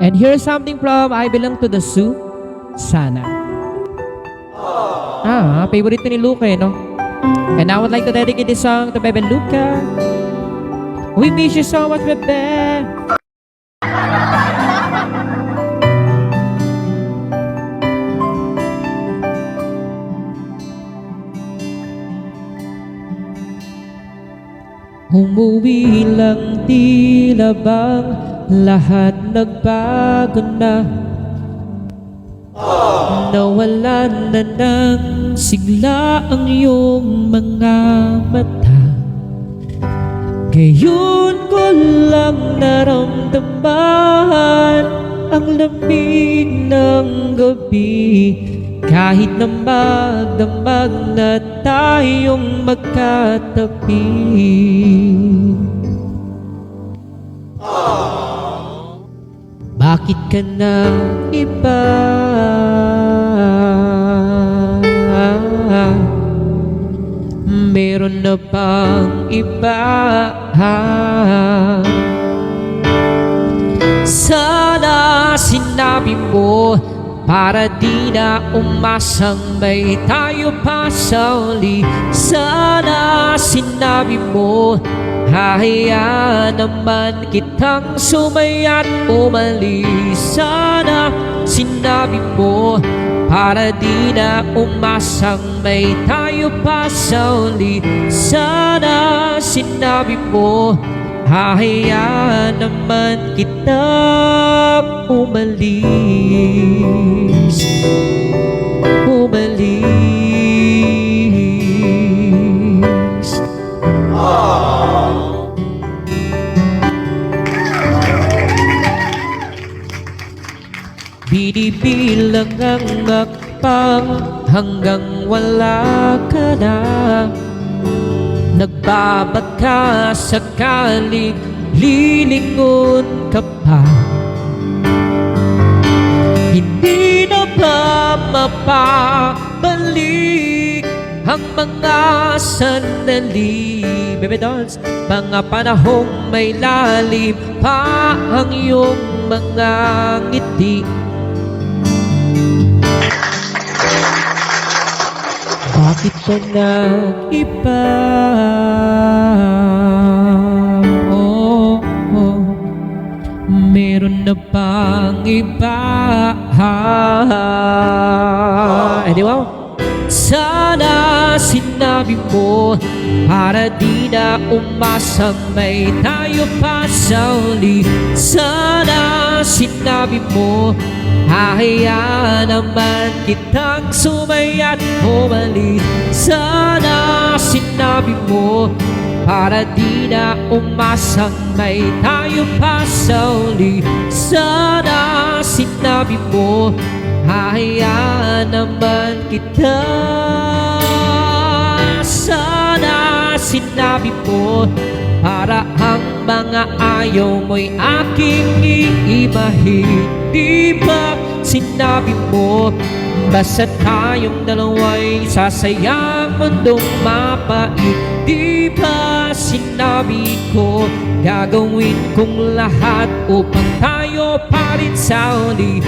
And here's something from I Belong to the Zoo, Sana. Favorite ni Luca no? And I would like to dedicate this song to Bebe Luca. We miss you so much, Bebe. Umuwi lang, tila bang lahat nagbago na. Nawalan na ng sigla ang iyong mga mata. Ngayon ko lang naramdaman ang lamig ng gabi. Kahit na magdamag na tayong magkatabi. Bakit ka na iba? Meron na bang iba? Sana sinabi mo para di na umasang may tayo pa sa uli. Sana sinabi mo hahayaan naman kitang sumaya't umalis. Sana sinabi mo para di na umasang may tayo pa sa uli. Sana sinabi mo hahayaan naman kitang umalis. Umalis. Binibilang ang akpang hanggang wala ka na. Nagbabaka sakaling lilingon ka pa. Hindi na ba mapabalik ang mga sandali, Bebe Dolls, mga panahong may lalim pa ang iyong mga ngiti. Bakit ka nag-iba? Meron na bang iba? Di ba? Sana sinabi mo para di na umasang may tayo pa sa uli. Sana sinabi mo hahayaan naman kitang sumaya't umalis. Sana sinabi mo para di na umasang may tayo pa sa uli. Sana sinabi mo hahayaan naman kita. Sana sinabi mo para ang mga ayaw mo'y aking iibahin. Di ba sinabi mo basta tayong dalawa'y sasayang mundong mapait? Di ba sinabi ko gagawin kong lahat upang tayo pa rin sa uli?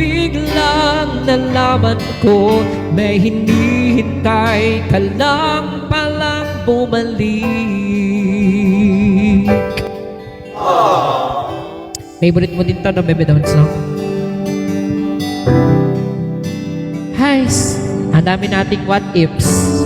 Biglang nalaman ko may hinihintay ka lang palang bumalik. Favorite mo din to na Bebe Dolls, no? Guys, ang dami nating what ifs.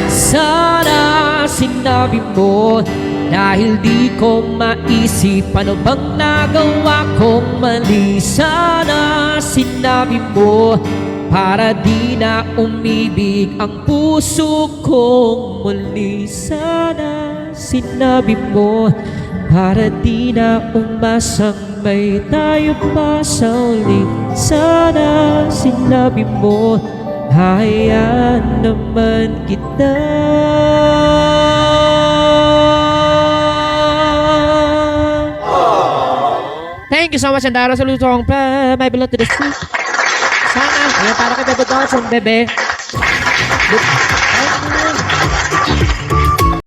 Sana sinabi mo dahil di ko maisip ano bang nagawa kong mali. Sana sinabi mo para di na umibig ang puso kong muli. Sana sinabi mo para di na umasang may tayo pa sa uli. Sana sinabi mo hayaan naman kita. Thank you so much, Andara, sa lutong My Belong to the Sea. Sana, ayan, para kay Bebe Dolls, Bebe.